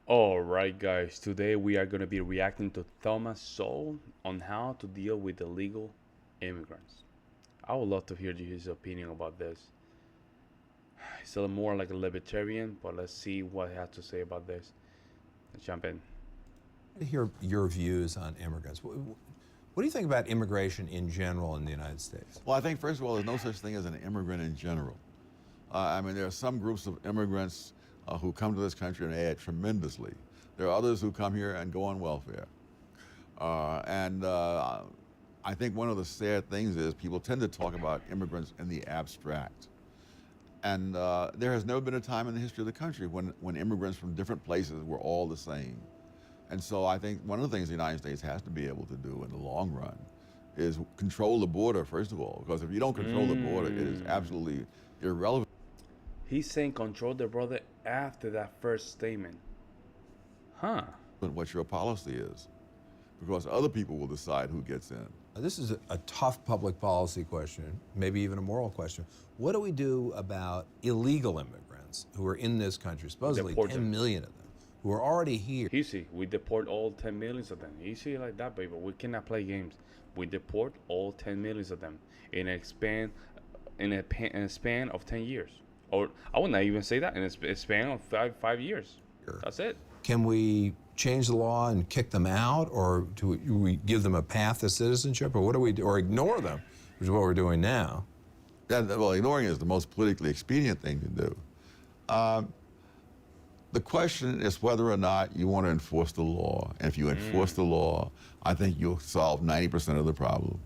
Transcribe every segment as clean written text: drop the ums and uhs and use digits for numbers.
Alright, guys, today we are going to be reacting to Thomas Sowell on how to deal with illegal immigrants. I would love to hear his opinion about this. He's a more like a libertarian, but let's see what he has to say about this. Let's jump in. To hear your views on immigrants. What do you think about immigration in general in the United States? Well, I think, first of all, there's no such thing as an immigrant in general. There are some groups of immigrants who come to this country and add tremendously. There are others who come here and go on welfare. I think one of the sad things is people tend to talk about immigrants in the abstract. And there has never been a time in the history of the country when immigrants from different places were all the same. And so I think one of the things the United States has to be able to do in the long run is control the border, first of all, because if you don't control the border, it is absolutely irrelevant. He's saying control the brother after that first statement. Huh. What your policy is, because other people will decide who gets in. This is a tough public policy question, maybe even a moral question. What do we do about illegal immigrants who are in this country, supposedly Deport 10 them. million of them, who are already here? Easy. We deport all 10 millions of them. Easy like that, baby. We cannot play games. We deport all 10 millions of them in a span of 10 years. Or I would not even say that in a span of five years. That's it. Can we change the law and kick them out, or do we give them a path to citizenship, or what do we do, or ignore them, which is what we're doing now? Well, ignoring is the most politically expedient thing to do. The question is whether or not you want to enforce the law. And if you enforce the law, I think you'll solve 90% of the problem.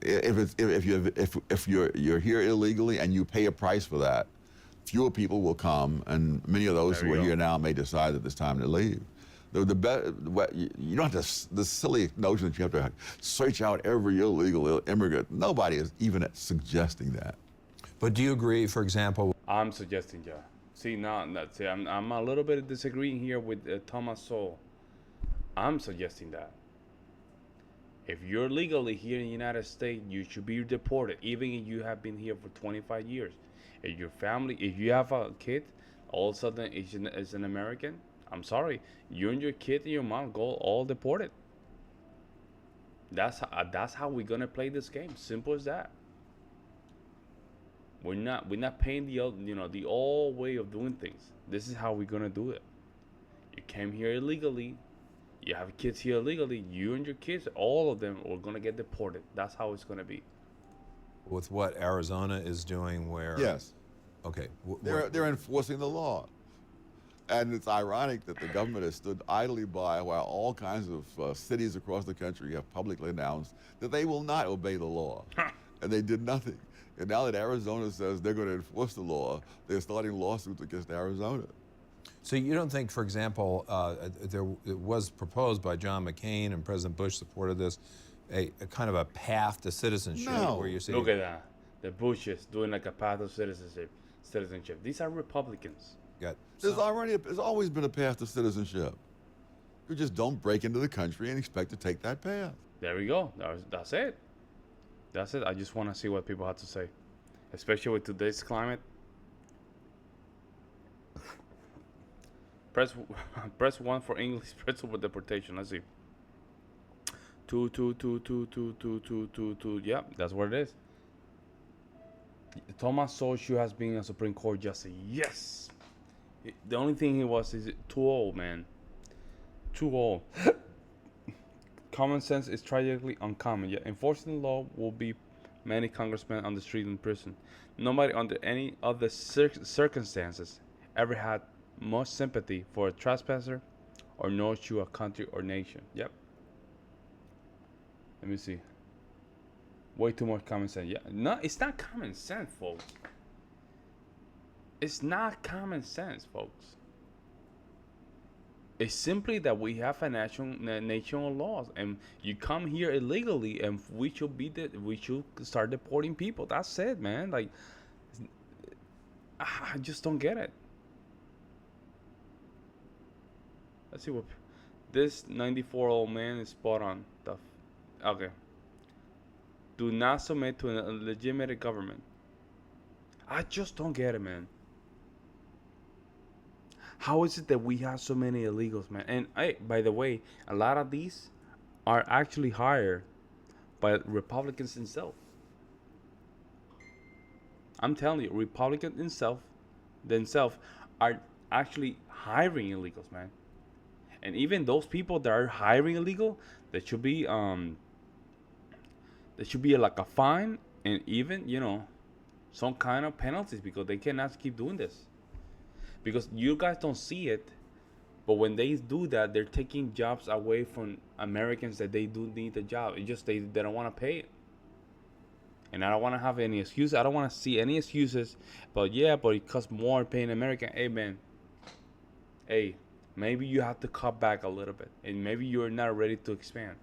If you're here illegally and you pay a price for that, fewer people will come, and many of those who are here now may decide that it's time to leave. You don't have to, the silly notion that you have to search out every illegal immigrant. Nobody is even suggesting that. But do you agree, for example? I'm suggesting, yeah. See, now, see, I'm a little bit disagreeing here with Thomas Sowell. I'm suggesting that if you're legally here in the United States, you should be deported, even if you have been here for 25 years. If your family, if you have a kid, all of a sudden is an American, I'm sorry, you and your kid and your mom go all deported. That's how we're gonna play this game. Simple as that. We're not paying the old way of doing things. This is how we're gonna do it. You came here illegally. You have kids here illegally. You and your kids, all of them, are gonna get deported. That's how it's gonna be. With what Arizona is doing, where Yes. Okay. They're enforcing the law. And it's ironic that the government has stood idly by while all kinds of cities across the country have publicly announced that they will not obey the law. And they did nothing. And now that Arizona says they're going to enforce the law, they're starting lawsuits against Arizona. So you don't think, for example, it was proposed by John McCain, and President Bush supported this, a kind of a path to citizenship? No. Where you say, Look at that. The Bushes doing like a path of citizenship. These are Republicans. There's always been a path to citizenship. You just don't break into the country and expect to take that path. There we go. That's it. That's it. I just want to see what people have to say, especially with today's climate. Press 1 for English. Press 2 for deportation. Let's see. Two. Yeah, that's what it is. Thomas Sowell has been a Supreme Court justice. Yes. The only thing he was is too old, man. Too old. Common sense is tragically uncommon, yet enforcing the law will be many congressmen on the street in prison. Nobody under any other circumstances ever had much sympathy for a trespasser or knows to a country or nation. Yep. Let me see. Way too much common sense. Yeah, no, it's not common sense, folks. It's not common sense, folks. It's simply that we have a national laws, and you come here illegally, and we should start deporting people. That's it, man. Like, I just don't get it. Let's see what this 94-year-old man is spot on. Okay. Do not submit to a legitimate government. I just don't get it, man. How is it that we have so many illegals, man? And hey, by the way, a lot of these are actually hired by Republicans themselves. I'm telling you, Republicans themselves are actually hiring illegals, man. And even those people that are hiring illegal, there should be like a fine, and even some kind of penalties, because they cannot keep doing this. Because you guys don't see it, but when they do that, they're taking jobs away from Americans that they do need the job. It's just they don't want to pay it. And I don't want to have any excuse. I don't want to see any excuses. But yeah, but it costs more paying American. Hey, man. Hey, maybe you have to cut back a little bit. And maybe you're not ready to expand.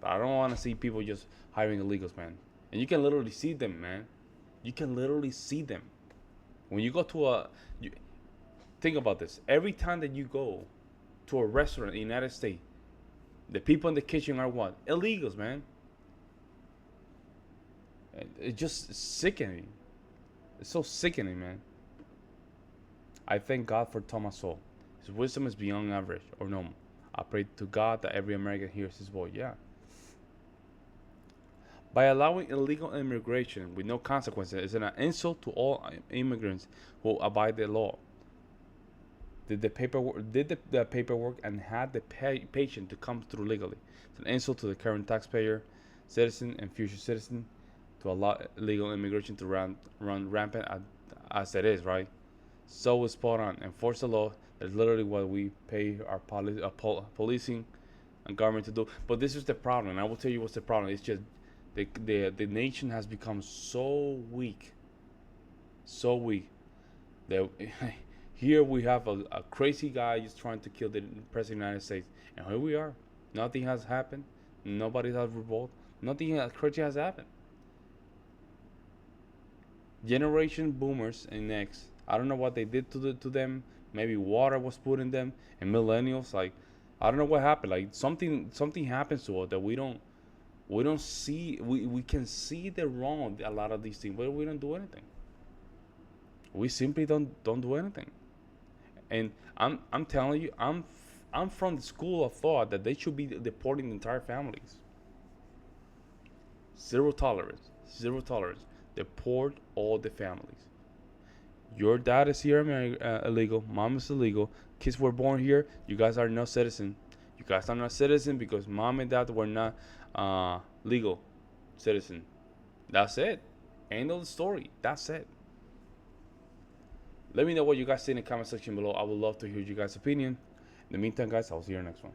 But I don't want to see people just hiring illegals, man. And you can literally see them, man. You can literally see them. When you go to think about this. Every time that you go to a restaurant in the United States, the people in the kitchen are what? Illegals, man. It's just sickening. It's so sickening, man. I thank God for Thomas Sowell. His wisdom is beyond average or normal. I pray to God that every American hears his voice. Yeah. By allowing illegal immigration with no consequences is an insult to all immigrants who abide the law. Did the paperwork and had the patient to come through legally. It's an insult to the current taxpayer, citizen, and future citizen to allow illegal immigration to run rampant as it is, right? So it's spot on. Enforce the law. That's literally what we pay our policing and government to do. But this is the problem, and I will tell you what's the problem. It's just the nation has become so weak that here we have a crazy guy just trying to kill the president of the United States, and here we are. Nothing has happened. Nobody has revolted. Nothing crazy has happened. Generation boomers and X, I don't know what they did to them. Maybe water was put in them. And millennials, like, I don't know what happened. Like something happens to us that we don't see. We can see the wrong of a lot of these things, but we don't do anything. We simply don't do anything. And I'm telling you, I'm from the school of thought that they should be deporting entire families. Zero tolerance. Deport all the families. Your dad is here illegal. Mom is illegal. Kids were born here. You guys are no citizen. You guys are not citizen because mom and dad were not legal citizen. That's it. End of the story. That's it. Let me know what you guys think in the comment section below. I would love to hear you guys' opinion. In the meantime, guys, I'll see you in the next one.